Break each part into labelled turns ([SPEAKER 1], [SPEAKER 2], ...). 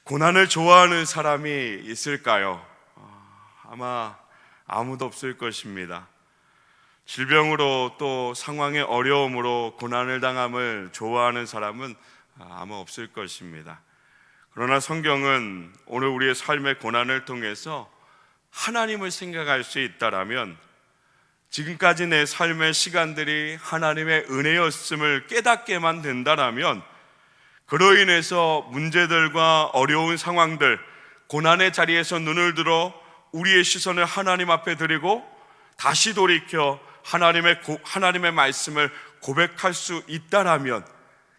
[SPEAKER 1] 고난을 좋아하는 사람이 있을까요? 아마 아무도 없을 것입니다. 질병으로 또 상황의 어려움으로 고난을 당함을 좋아하는 사람은 아마 없을 것입니다. 그러나 성경은 오늘 우리의 삶의 고난을 통해서 하나님을 생각할 수 있다라면, 지금까지 내 삶의 시간들이 하나님의 은혜였음을 깨닫게만 된다라면, 그로 인해서 문제들과 어려운 상황들, 고난의 자리에서 눈을 들어 우리의 시선을 하나님 앞에 드리고 다시 돌이켜 하나님의 말씀을 고백할 수 있다라면,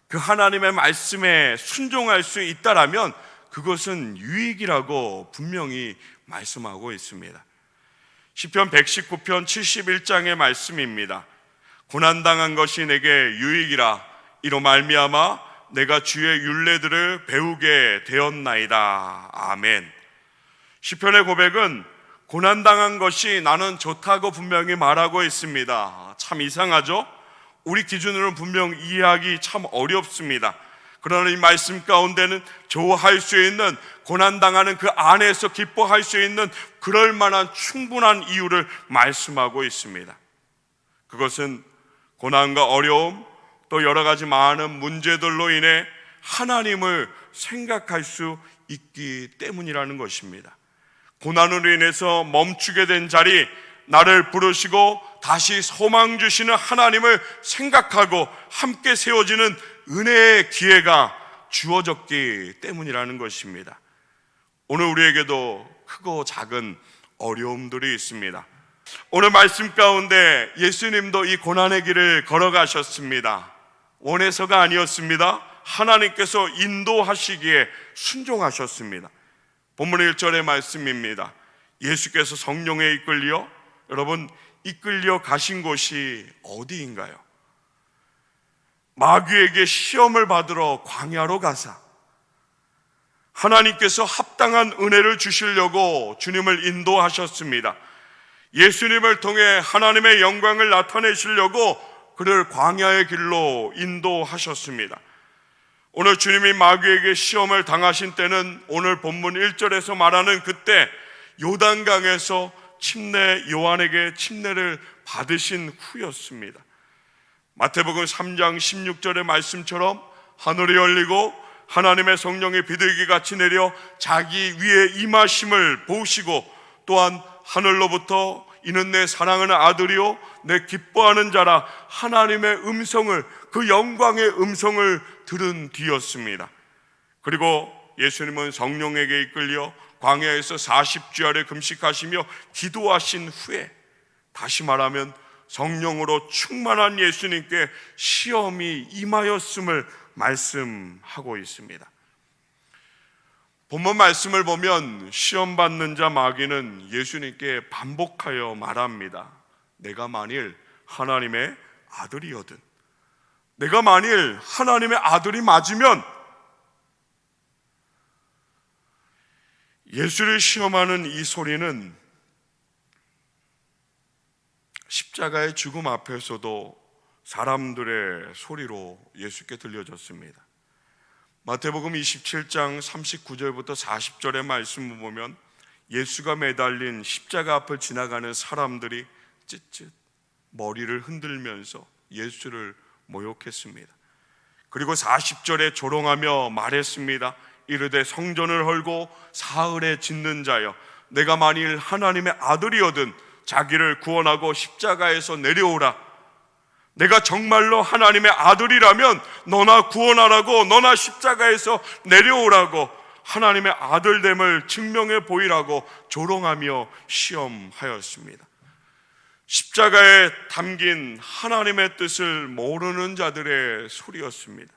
[SPEAKER 1] 그 하나님의 말씀에 순종할 수 있다라면 그것은 유익이라고 분명히 말씀하고 있습니다. 시편 119편 71장의 말씀입니다. 고난당한 것이 내게 유익이라, 이로 말미암아 내가 주의 율례들을 배우게 되었나이다. 아멘. 시편의 고백은 고난당한 것이 나는 좋다고 분명히 말하고 있습니다. 참 이상하죠? 우리 기준으로는 분명 이해하기 참 어렵습니다. 그러나 이 말씀 가운데는 좋아할 수 있는, 고난당하는 그 안에서 기뻐할 수 있는 그럴 만한 충분한 이유를 말씀하고 있습니다. 그것은 고난과 어려움, 또 여러 가지 많은 문제들로 인해 하나님을 생각할 수 있기 때문이라는 것입니다. 고난으로 인해서 멈추게 된 자리, 나를 부르시고 다시 소망 주시는 하나님을 생각하고 함께 세워지는 은혜의 기회가 주어졌기 때문이라는 것입니다. 오늘 우리에게도 크고 작은 어려움들이 있습니다. 오늘 말씀 가운데 예수님도 이 고난의 길을 걸어가셨습니다. 원해서가 아니었습니다. 하나님께서 인도하시기에 순종하셨습니다. 본문 1절의 말씀입니다. 예수께서 성령에 이끌려, 여러분, 이끌려 가신 곳이 어디인가요? 마귀에게 시험을 받으러 광야로 가사 하나님께서 합당한 은혜를 주시려고 주님을 인도하셨습니다. 예수님을 통해 하나님의 영광을 나타내시려고 그를 광야의 길로 인도하셨습니다. 오늘 주님이 마귀에게 시험을 당하신 때는 오늘 본문 1절에서 말하는 그때 요단강에서 요한에게 침례를 받으신 후였습니다. 마태복음 3장 16절의 말씀처럼 하늘이 열리고 하나님의 성령이 비둘기같이 내려 자기 위에 임하심을 보시고, 또한 하늘로부터 이는 내 사랑하는 아들이요 내 기뻐하는 자라, 하나님의 음성을, 그 영광의 음성을 들은 뒤였습니다. 그리고 예수님은 성령에게 이끌려 광야에서 40주야를 금식하시며 기도하신 후에, 다시 말하면 성령으로 충만한 예수님께 시험이 임하였음을 말씀하고 있습니다. 본문 말씀을 보면 시험 받는 자 마귀는 예수님께 반복하여 말합니다. 내가 만일 하나님의 아들이거든, 내가 만일 하나님의 아들이 맞으면, 예수를 시험하는 이 소리는 십자가의 죽음 앞에서도 사람들의 소리로 예수께 들려졌습니다. 마태복음 27장 39절부터 40절의 말씀을 보면 예수가 매달린 십자가 앞을 지나가는 사람들이 쯧쯧 머리를 흔들면서 예수를 모욕했습니다. 그리고 40절에 조롱하며 말했습니다. 이르되 성전을 헐고 사흘에 짓는 자여, 내가 만일 하나님의 아들이거든 자기를 구원하고 십자가에서 내려오라. 내가 정말로 하나님의 아들이라면 너나 구원하라고, 너나 십자가에서 내려오라고, 하나님의 아들됨을 증명해 보이라고 조롱하며 시험하였습니다. 십자가에 담긴 하나님의 뜻을 모르는 자들의 소리였습니다.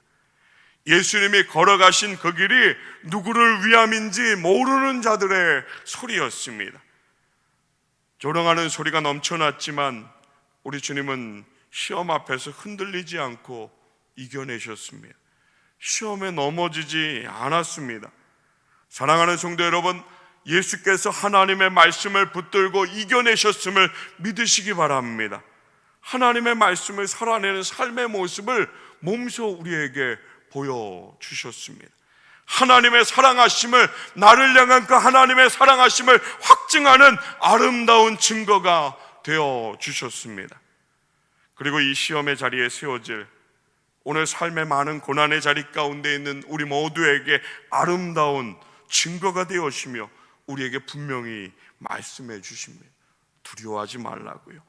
[SPEAKER 1] 예수님이 걸어가신 그 길이 누구를 위함인지 모르는 자들의 소리였습니다. 조롱하는 소리가 넘쳐났지만 우리 주님은 시험 앞에서 흔들리지 않고 이겨내셨습니다. 시험에 넘어지지 않았습니다. 사랑하는 성도 여러분, 예수께서 하나님의 말씀을 붙들고 이겨내셨음을 믿으시기 바랍니다. 하나님의 말씀을 살아내는 삶의 모습을 몸소 우리에게 보여주셨습니다. 하나님의 사랑하심을, 나를 향한 그 하나님의 사랑하심을 확증하는 아름다운 증거가 되어 주셨습니다. 그리고 이 시험의 자리에 세워질 오늘 삶의 많은 고난의 자리 가운데 있는 우리 모두에게 아름다운 증거가 되어시며 우리에게 분명히 말씀해 주십니다. 두려워하지 말라고요.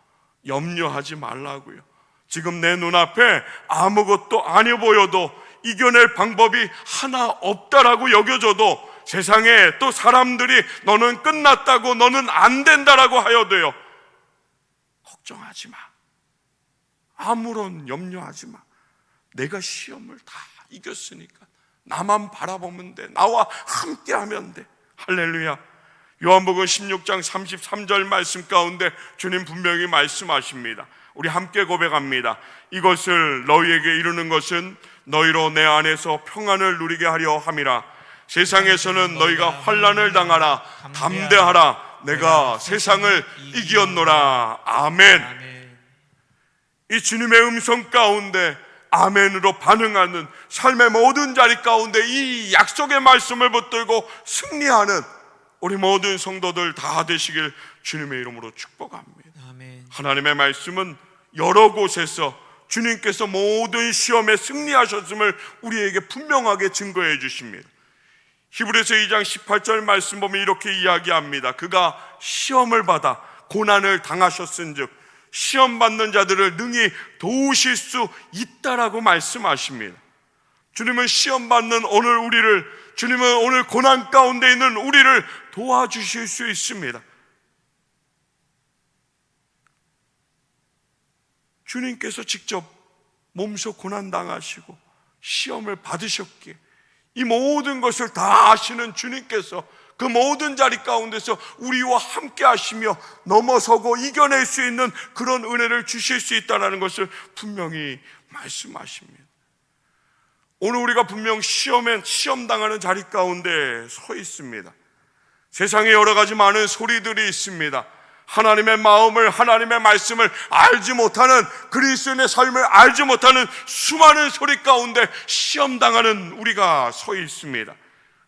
[SPEAKER 1] 염려하지 말라고요. 지금 내 눈앞에 아무것도 아니 보여도 이겨낼 방법이 하나 없다라고 여겨져도 세상에 또 사람들이 너는 끝났다고, 너는 안 된다라고 하여도요, 걱정하지 마. 아무런 염려하지 마. 내가 시험을 다 이겼으니까 나만 바라보면 돼. 나와 함께 하면 돼. 할렐루야. 요한복음 16장 33절 말씀 가운데 주님 분명히 말씀하십니다. 우리 함께 고백합니다. 이것을 너희에게 이루는 것은 너희로 내 안에서 평안을 누리게 하려 함이라. 세상에서는 너희가 환난을 당하라. 담대하라. 내가 세상을 이기었노라. 아멘. 이 주님의 음성 가운데 아멘으로 반응하는 삶의 모든 자리 가운데 이 약속의 말씀을 붙들고 승리하는 우리 모든 성도들 다 되시길 주님의 이름으로 축복합니다. 아멘. 하나님의 말씀은 여러 곳에서 주님께서 모든 시험에 승리하셨음을 우리에게 분명하게 증거해 주십니다. 히브리서 2장 18절 말씀 보면 이렇게 이야기합니다. 그가 시험을 받아 고난을 당하셨은즉 시험 받는 자들을 능히 도우실 수 있다라고 말씀하십니다. 주님은 시험 받는 오늘 우리를, 주님은 오늘 고난 가운데 있는 우리를 도와주실 수 있습니다. 주님께서 직접 몸소 고난 당하시고 시험을 받으셨기에 이 모든 것을 다 아시는 주님께서 그 모든 자리 가운데서 우리와 함께 하시며 넘어서고 이겨낼 수 있는 그런 은혜를 주실 수 있다는 것을 분명히 말씀하십니다. 오늘 우리가 분명 시험 당하는 자리 가운데 서 있습니다. 세상에 여러 가지 많은 소리들이 있습니다. 하나님의 마음을, 하나님의 말씀을 알지 못하는, 그리스도인의 삶을 알지 못하는 수많은 소리 가운데 시험당하는 우리가 서 있습니다.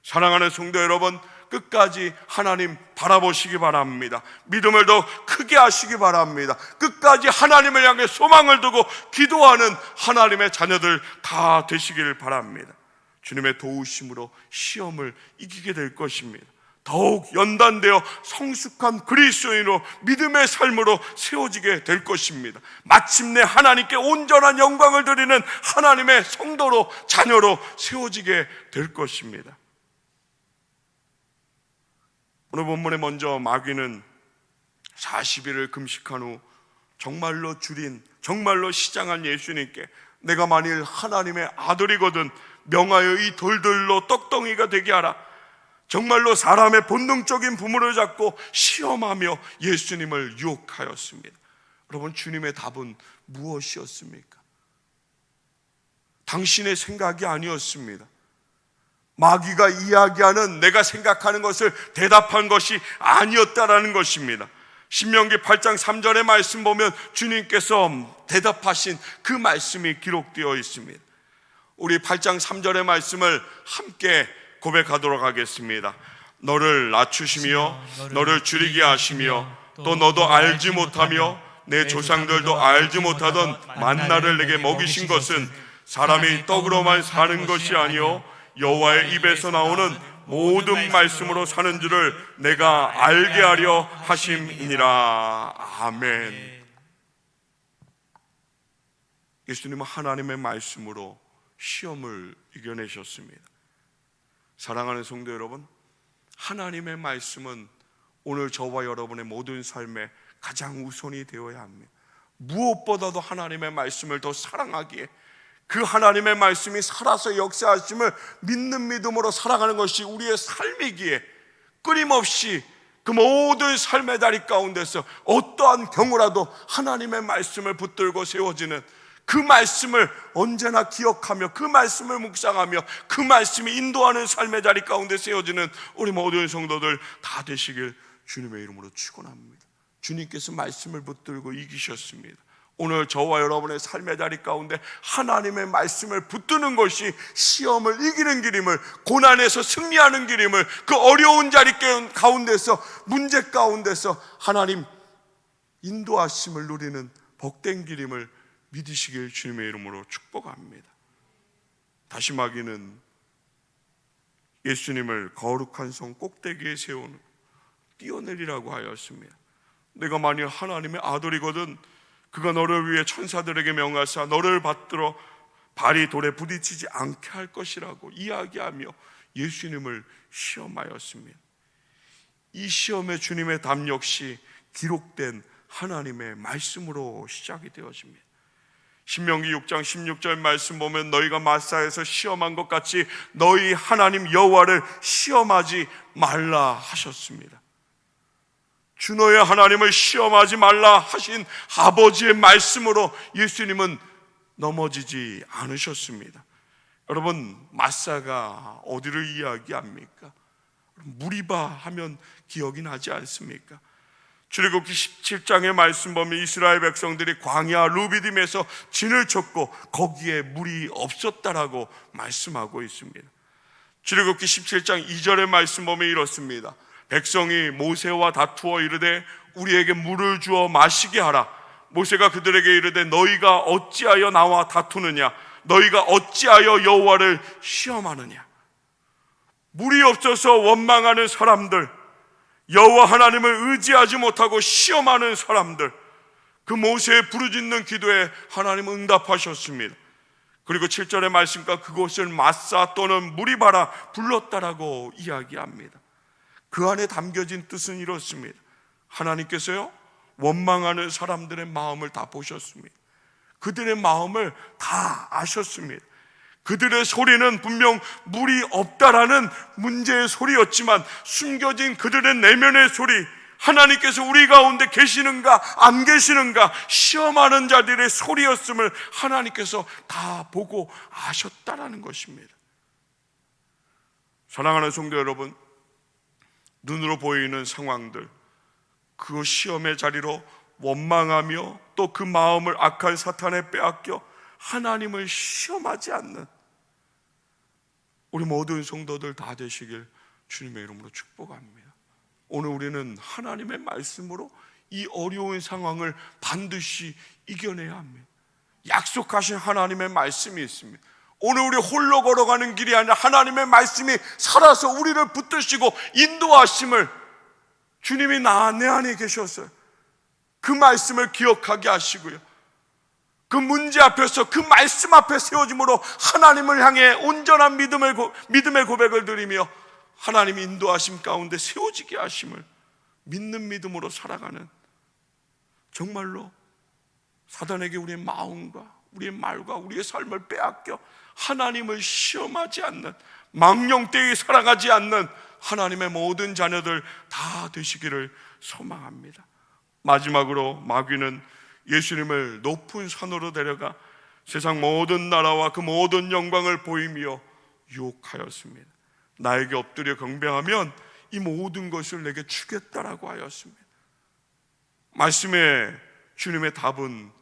[SPEAKER 1] 사랑하는 성도 여러분, 끝까지 하나님 바라보시기 바랍니다. 믿음을 더 크게 하시기 바랍니다. 끝까지 하나님을 향해 소망을 두고 기도하는 하나님의 자녀들 다 되시길 바랍니다. 주님의 도우심으로 시험을 이기게 될 것입니다. 더욱 연단되어 성숙한 그리스도인으로 믿음의 삶으로 세워지게 될 것입니다. 마침내 하나님께 온전한 영광을 드리는 하나님의 성도로, 자녀로 세워지게 될 것입니다. 오늘 본문에 먼저 마귀는 40일을 금식한 후 정말로 정말로 시장한 예수님께 내가 만일 하나님의 아들이거든 명하여 이 돌들로 떡덩이가 되게 하라. 정말로 사람의 본능적인 부모를 잡고 시험하며 예수님을 유혹하였습니다. 여러분, 주님의 답은 무엇이었습니까? 당신의 생각이 아니었습니다. 마귀가 이야기하는, 내가 생각하는 것을 대답한 것이 아니었다라는 것입니다. 신명기 8장 3절의 말씀 보면 주님께서 대답하신 그 말씀이 기록되어 있습니다. 우리 8장 3절의 말씀을 함께 고백하도록 하겠습니다. 너를 낮추시며 너를 줄이게 하시며 또 너도 알지 못하며 내 조상들도 알지 못하던 만나를 내게 먹이신 것은 사람이 떡으로만 사는 것이 아니요 여호와의 입에서 나오는 모든 말씀으로 사는 줄을 내가 알게 하려 하심이니라. 아멘. 예수님은 하나님의 말씀으로 시험을 이겨내셨습니다. 사랑하는 성도 여러분, 하나님의 말씀은 오늘 저와 여러분의 모든 삶에 가장 우선이 되어야 합니다. 무엇보다도 하나님의 말씀을 더 사랑하기에, 그 하나님의 말씀이 살아서 역사하심을 믿는 믿음으로 살아가는 것이 우리의 삶이기에 끊임없이 그 모든 삶의 다리 가운데서 어떠한 경우라도 하나님의 말씀을 붙들고 세워지는, 그 말씀을 언제나 기억하며 그 말씀을 묵상하며 그 말씀이 인도하는 삶의 자리 가운데 세워지는 우리 모든 성도들 다 되시길 주님의 이름으로 축원합니다. 주님께서 말씀을 붙들고 이기셨습니다. 오늘 저와 여러분의 삶의 자리 가운데 하나님의 말씀을 붙드는 것이 시험을 이기는 길임을, 고난에서 승리하는 길임을, 그 어려운 자리 가운데서, 문제 가운데서 하나님 인도하심을 누리는 복된 길임을 믿으시길 주님의 이름으로 축복합니다. 다시마기는 예수님을 거룩한 성 꼭대기에 세우는 뛰어내리라고 하였습니다. 내가 만일 하나님의 아들이거든 그가 너를 위해 천사들에게 명하사 너를 받들어 발이 돌에 부딪히지 않게 할 것이라고 이야기하며 예수님을 시험하였습니다. 이 시험의 주님의 답 역시 기록된 하나님의 말씀으로 시작이 되어집니다. 신명기 6장 16절 말씀 보면 너희가 마사에서 시험한 것 같이 너희 하나님 여호와를 시험하지 말라 하셨습니다. 주 너의 하나님을 시험하지 말라 하신 아버지의 말씀으로 예수님은 넘어지지 않으셨습니다. 여러분, 마사가 어디를 이야기합니까? 무리바 하면 기억이 나지 않습니까? 출애굽기 17장의 말씀 보면 이스라엘 백성들이 광야 루비딤에서 진을 쳤고 거기에 물이 없었다라고 말씀하고 있습니다. 출애굽기 17장 2절의 말씀 보면 이렇습니다. 백성이 모세와 다투어 이르되 우리에게 물을 주어 마시게 하라. 모세가 그들에게 이르되 너희가 어찌하여 나와 다투느냐? 너희가 어찌하여 여호와를 시험하느냐? 물이 없어서 원망하는 사람들, 여호와 하나님을 의지하지 못하고 시험하는 사람들, 그 모세의 부르짖는 기도에 하나님은 응답하셨습니다. 그리고 7절의 말씀과 그곳을 마사 또는 무리바라 불렀다라고 이야기합니다. 그 안에 담겨진 뜻은 이렇습니다. 하나님께서요, 원망하는 사람들의 마음을 다 보셨습니다. 그들의 마음을 다 아셨습니다. 그들의 소리는 분명 물이 없다라는 문제의 소리였지만 숨겨진 그들의 내면의 소리, 하나님께서 우리 가운데 계시는가 안 계시는가 시험하는 자들의 소리였음을 하나님께서 다 보고 아셨다라는 것입니다. 사랑하는 성도 여러분, 눈으로 보이는 상황들, 그 시험의 자리로 원망하며 또 그 마음을 악한 사탄에 빼앗겨 하나님을 시험하지 않는 우리 모든 성도들 다 되시길 주님의 이름으로 축복합니다. 오늘 우리는 하나님의 말씀으로 이 어려운 상황을 반드시 이겨내야 합니다. 약속하신 하나님의 말씀이 있습니다. 오늘 우리 홀로 걸어가는 길이 아니라 하나님의 말씀이 살아서 우리를 붙드시고 인도하심을 주님이 내 안에 계셨어요. 그 말씀을 기억하게 하시고요, 그 문제 앞에서 그 말씀 앞에 세워짐으로 하나님을 향해 온전한 믿음의 고백을 드리며 하나님이 인도하심 가운데 세워지게 하심을 믿는 믿음으로 살아가는, 정말로 사단에게 우리의 마음과 우리의 말과 우리의 삶을 빼앗겨 하나님을 시험하지 않는, 망령되이 살아가지 않는 하나님의 모든 자녀들 다 되시기를 소망합니다. 마지막으로 마귀는 예수님을 높은 산으로 데려가 세상 모든 나라와 그 모든 영광을 보이며 유혹하였습니다. 나에게 엎드려 경배하면 이 모든 것을 내게 주겠다라고 하였습니다. 말씀에 주님의 답은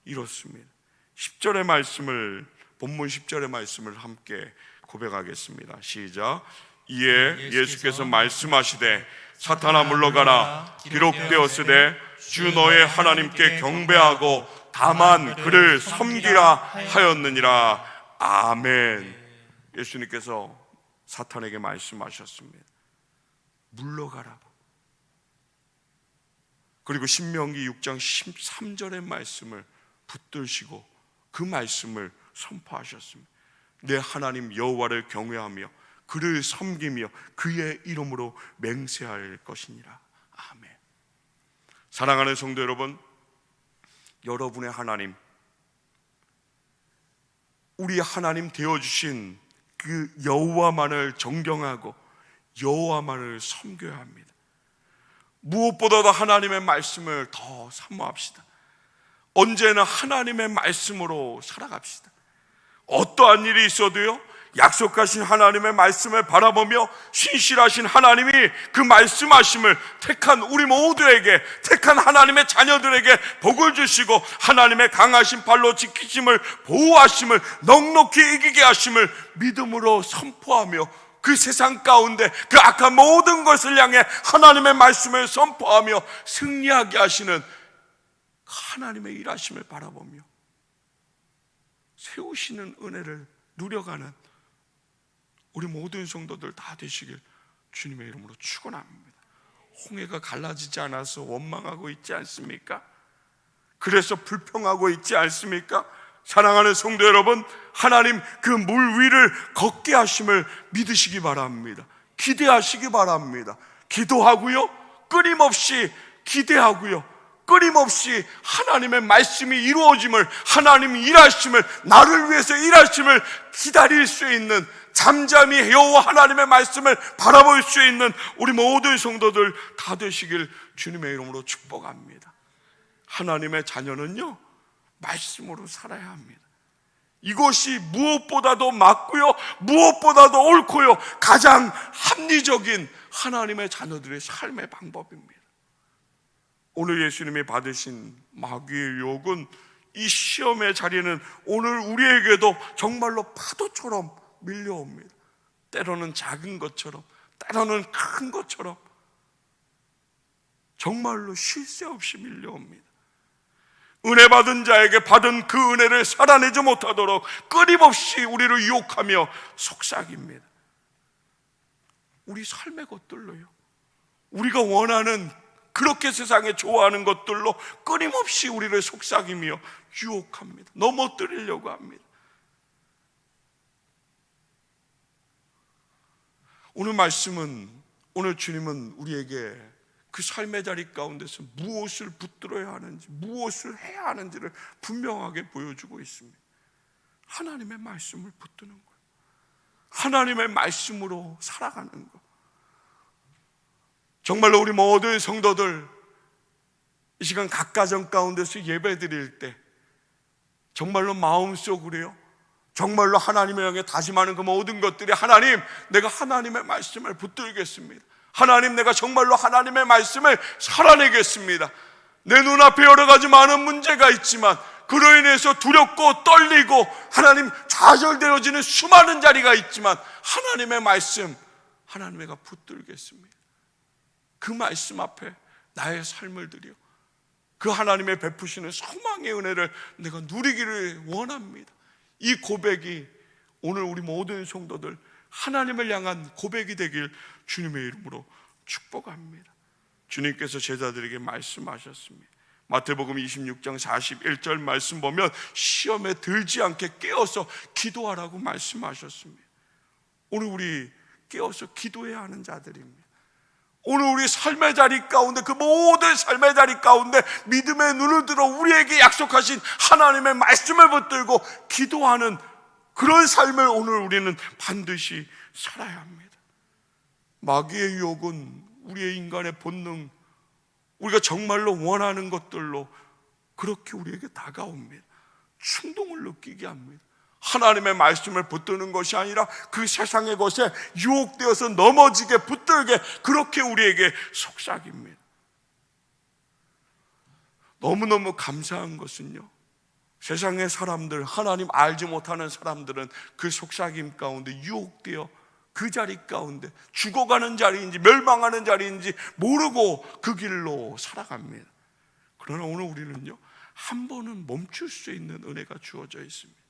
[SPEAKER 1] 이렇습니다. 10절의 말씀을, 본문 10절의 말씀을 함께 고백하겠습니다. 시작. 이에 예수께서 말씀하시되 사탄아 물러가라, 기록되었으되 주 너의 하나님께 경배하고 다만 그를 섬기라 하였느니라. 아멘. 예수님께서 사탄에게 말씀하셨습니다. 물러가라고. 그리고 신명기 6장 13절의 말씀을 붙들시고 그 말씀을 선포하셨습니다. 내 하나님 여호와를 경외하며 그를 섬기며 그의 이름으로 맹세할 것이니라. 아멘. 사랑하는 성도 여러분, 여러분의 하나님, 우리 하나님 되어주신 그 여호와만을 존경하고 여호와만을 섬겨야 합니다. 무엇보다도 하나님의 말씀을 더 사모합시다. 언제나 하나님의 말씀으로 살아갑시다. 어떠한 일이 있어도요, 약속하신 하나님의 말씀을 바라보며 신실하신 하나님이 그 말씀하심을 택한 우리 모두에게, 택한 하나님의 자녀들에게 복을 주시고 하나님의 강하신 발로 지키심을, 보호하심을, 넉넉히 이기게 하심을 믿음으로 선포하며 그 세상 가운데 그 악한 모든 것을 향해 하나님의 말씀을 선포하며 승리하게 하시는 하나님의 일하심을 바라보며 세우시는 은혜를 누려가는 우리 모든 성도들 다 되시길 주님의 이름으로 축원합니다. 홍해가 갈라지지 않아서 원망하고 있지 않습니까? 그래서 불평하고 있지 않습니까? 사랑하는 성도 여러분, 하나님 그 물 위를 걷게 하심을 믿으시기 바랍니다. 기대하시기 바랍니다. 기도하고요, 끊임없이 기대하고요, 끊임없이 하나님의 말씀이 이루어짐을, 하나님이 일하심을, 나를 위해서 일하심을 기다릴 수 있는, 잠잠히 여호와 하나님의 말씀을 바라볼 수 있는 우리 모든 성도들 다 되시길 주님의 이름으로 축복합니다. 하나님의 자녀는요, 말씀으로 살아야 합니다. 이것이 무엇보다도 맞고요, 무엇보다도 옳고요, 가장 합리적인 하나님의 자녀들의 삶의 방법입니다. 오늘 예수님이 받으신 마귀의 유혹은, 이 시험의 자리는 오늘 우리에게도 정말로 파도처럼 밀려옵니다. 때로는 작은 것처럼, 때로는 큰 것처럼 정말로 쉴 새 없이 밀려옵니다. 은혜 받은 자에게 받은 그 은혜를 살아내지 못하도록 끊임없이 우리를 유혹하며 속삭입니다. 우리 삶의 것들로요, 우리가 원하는, 그렇게 세상에 좋아하는 것들로 끊임없이 우리를 속삭이며 유혹합니다. 넘어뜨리려고 합니다. 오늘 말씀은, 오늘 주님은 우리에게 그 삶의 자리 가운데서 무엇을 붙들어야 하는지, 무엇을 해야 하는지를 분명하게 보여주고 있습니다. 하나님의 말씀을 붙드는 거예요. 하나님의 말씀으로 살아가는 것. 정말로 우리 모든 성도들 이 시간 각 가정 가운데서 예배 드릴 때 정말로 마음속으로요, 정말로 하나님을 향해 다짐하는 그 모든 것들이, 하나님, 내가 하나님의 말씀을 붙들겠습니다. 하나님, 내가 정말로 하나님의 말씀을 살아내겠습니다. 내 눈앞에 여러 가지 많은 문제가 있지만 그로 인해서 두렵고 떨리고 하나님 좌절되어지는 수많은 자리가 있지만 하나님의 말씀, 하나님, 내가 붙들겠습니다. 그 말씀 앞에 나의 삶을 드려 그 하나님의 베푸시는 소망의 은혜를 내가 누리기를 원합니다. 이 고백이 오늘 우리 모든 성도들 하나님을 향한 고백이 되길 주님의 이름으로 축복합니다. 주님께서 제자들에게 말씀하셨습니다. 마태복음 26장 41절 말씀 보면 시험에 들지 않게 깨어서 기도하라고 말씀하셨습니다. 오늘 우리 깨어서 기도해야 하는 자들입니다. 오늘 우리 삶의 자리 가운데, 그 모든 삶의 자리 가운데 믿음의 눈을 들어 우리에게 약속하신 하나님의 말씀을 붙들고 기도하는 그런 삶을 오늘 우리는 반드시 살아야 합니다. 마귀의 유혹은 우리의 인간의 본능, 우리가 정말로 원하는 것들로 그렇게 우리에게 다가옵니다. 충동을 느끼게 합니다. 하나님의 말씀을 붙드는 것이 아니라 그 세상의 것에 유혹되어서 넘어지게 붙들게 그렇게 우리에게 속삭입니다. 너무너무 감사한 것은요, 세상의 사람들, 하나님 알지 못하는 사람들은 그 속삭임 가운데 유혹되어 그 자리 가운데 죽어가는 자리인지 멸망하는 자리인지 모르고 그 길로 살아갑니다. 그러나 오늘 우리는요, 한 번은 멈출 수 있는 은혜가 주어져 있습니다.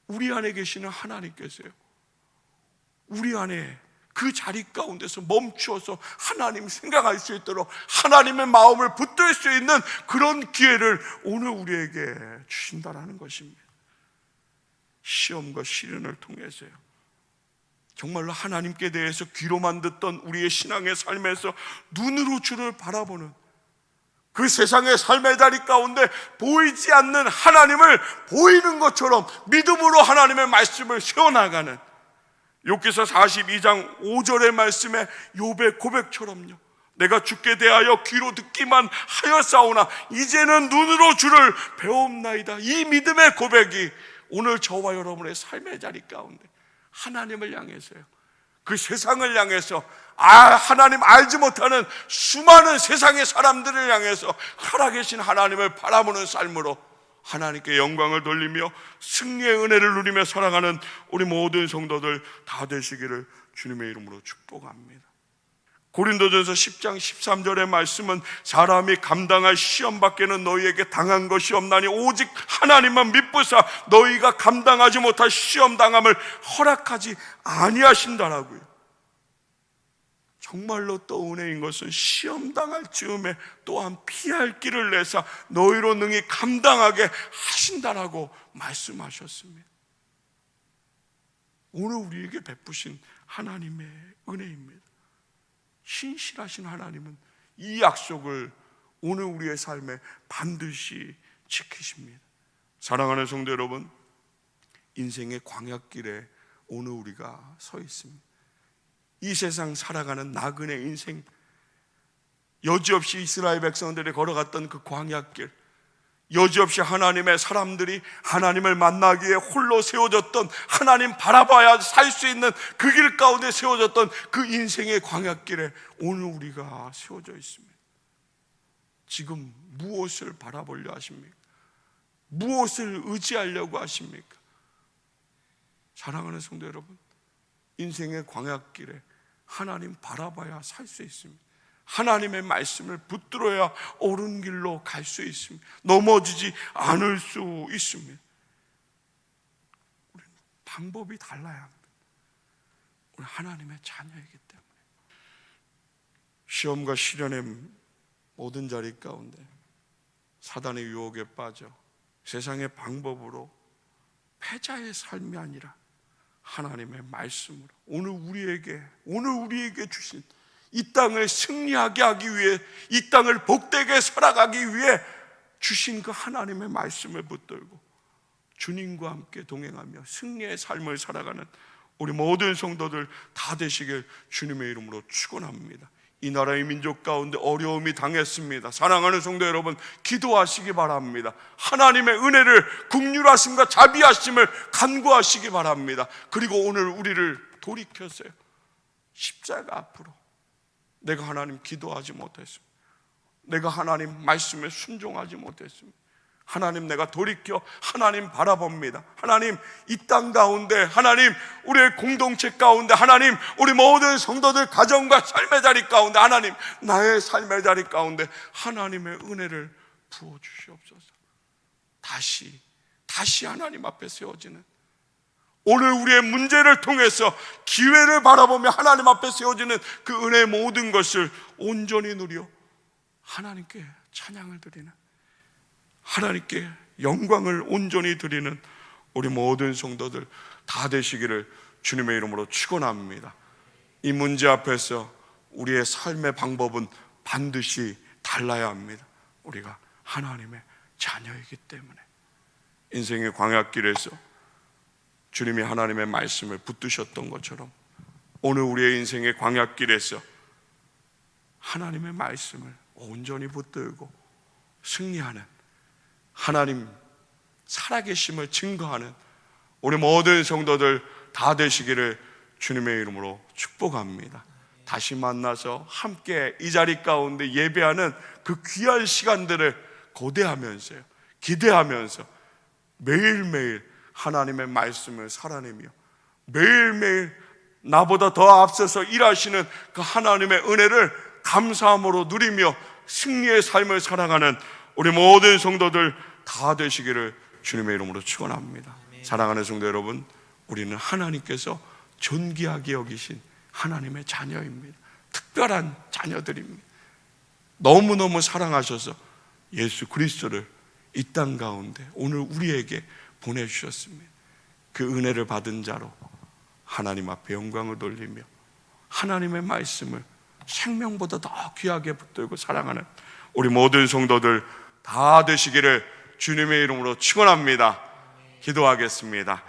[SPEAKER 1] 우리 안에 계시는 하나님께서요, 우리 안에 그 자리 가운데서 멈추어서 하나님 생각할 수 있도록 하나님의 마음을 붙들 수 있는 그런 기회를 오늘 우리에게 주신다라는 것입니다. 시험과 시련을 통해서요, 정말로 하나님께 대해서 귀로만 듣던 우리의 신앙의 삶에서 눈으로 주를 바라보는 그 세상의 삶의 자리 가운데 보이지 않는 하나님을 보이는 것처럼 믿음으로 하나님의 말씀을 세워나가는, 욥기서 42장 5절의 말씀에 욥의 고백처럼요, 내가 주께 대하여 귀로 듣기만 하였사오나 이제는 눈으로 주를 배움나이다. 이 믿음의 고백이 오늘 저와 여러분의 삶의 자리 가운데 하나님을 향해서요. 그 세상을 향해서, 하나님 알지 못하는 수많은 세상의 사람들을 향해서 살아계신 하나님을 바라보는 삶으로 하나님께 영광을 돌리며 승리의 은혜를 누리며 살아가는 우리 모든 성도들 다 되시기를 주님의 이름으로 축복합니다. 고린도전서 10장 13절의 말씀은 사람이 감당할 시험 밖에는 너희에게 당한 것이 없나니 오직 하나님만 믿부사 너희가 감당하지 못할 시험 당함을 허락하지 아니하신다라고요. 정말로 또 은혜인 것은 시험 당할 즈음에 또한 피할 길을 내사 너희로 능히 감당하게 하신다라고 말씀하셨습니다. 오늘 우리에게 베푸신 하나님의 은혜입니다. 신실하신 하나님은 이 약속을 오늘 우리의 삶에 반드시 지키십니다. 사랑하는 성도 여러분, 인생의 광야길에 오늘 우리가 서 있습니다. 이 세상 살아가는 나그네 인생, 여지없이 이스라엘 백성들이 걸어갔던 그 광야길, 여지없이 하나님의 사람들이 하나님을 만나기에 홀로 세워졌던, 하나님 바라봐야 살 수 있는 그 길 가운데 세워졌던 그 인생의 광야길에 오늘 우리가 세워져 있습니다. 지금 무엇을 바라보려 하십니까? 무엇을 의지하려고 하십니까? 사랑하는 성도 여러분, 인생의 광야길에 하나님 바라봐야 살 수 있습니다. 하나님의 말씀을 붙들어야 옳은 길로 갈 수 있습니다. 넘어지지 않을 수 있습니다. 우리는 방법이 달라야 합니다. 우리 하나님의 자녀이기 때문에. 시험과 시련의 모든 자리 가운데 사단의 유혹에 빠져 세상의 방법으로 패자의 삶이 아니라 하나님의 말씀으로 오늘 우리에게 주신 이 땅을 승리하게 하기 위해, 이 땅을 복되게 살아가기 위해 주신 그 하나님의 말씀을 붙들고 주님과 함께 동행하며 승리의 삶을 살아가는 우리 모든 성도들 다 되시길 주님의 이름으로 축원합니다. 이 나라의 민족 가운데 어려움이 당했습니다. 사랑하는 성도 여러분, 기도하시기 바랍니다. 하나님의 은혜를, 긍휼하심과 자비하심을 간구하시기 바랍니다. 그리고 오늘 우리를 돌이켰어요. 십자가 앞으로 내가 하나님 기도하지 못했습니다. 내가 하나님 말씀에 순종하지 못했습니다. 하나님, 내가 돌이켜 하나님 바라봅니다. 하나님, 이 땅 가운데, 하나님 우리의 공동체 가운데, 하나님 우리 모든 성도들 가정과 삶의 자리 가운데, 하나님 나의 삶의 자리 가운데 하나님의 은혜를 부어주시옵소서. 다시 하나님 앞에 세워지는, 오늘 우리의 문제를 통해서 기회를 바라보며 하나님 앞에 세워지는 그 은혜의 모든 것을 온전히 누려 하나님께 찬양을 드리는, 하나님께 영광을 온전히 드리는 우리 모든 성도들 다 되시기를 주님의 이름으로 축원합니다. 이 문제 앞에서 우리의 삶의 방법은 반드시 달라야 합니다. 우리가 하나님의 자녀이기 때문에. 인생의 광야길에서 주님이 하나님의 말씀을 붙드셨던 것처럼 오늘 우리의 인생의 광야길에서 하나님의 말씀을 온전히 붙들고 승리하는, 하나님 살아계심을 증거하는 우리 모든 성도들 다 되시기를 주님의 이름으로 축복합니다. 다시 만나서 함께 이 자리 가운데 예배하는 그 귀한 시간들을 고대하면서요, 기대하면서 매일매일 하나님의 말씀을 살아내며 매일매일 나보다 더 앞서서 일하시는 그 하나님의 은혜를 감사함으로 누리며 승리의 삶을 살아가는 우리 모든 성도들 다 되시기를 주님의 이름으로 축원합니다. 사랑하는 성도 여러분, 우리는 하나님께서 존귀하게 여기신 하나님의 자녀입니다. 특별한 자녀들입니다. 너무너무 사랑하셔서 예수 그리스도를 이 땅 가운데 오늘 우리에게 보내주셨습니다. 그 은혜를 받은 자로 하나님 앞에 영광을 돌리며 하나님의 말씀을 생명보다 더 귀하게 붙들고 사랑하는 우리 모든 성도들 다 되시기를 주님의 이름으로 축원합니다. 기도하겠습니다.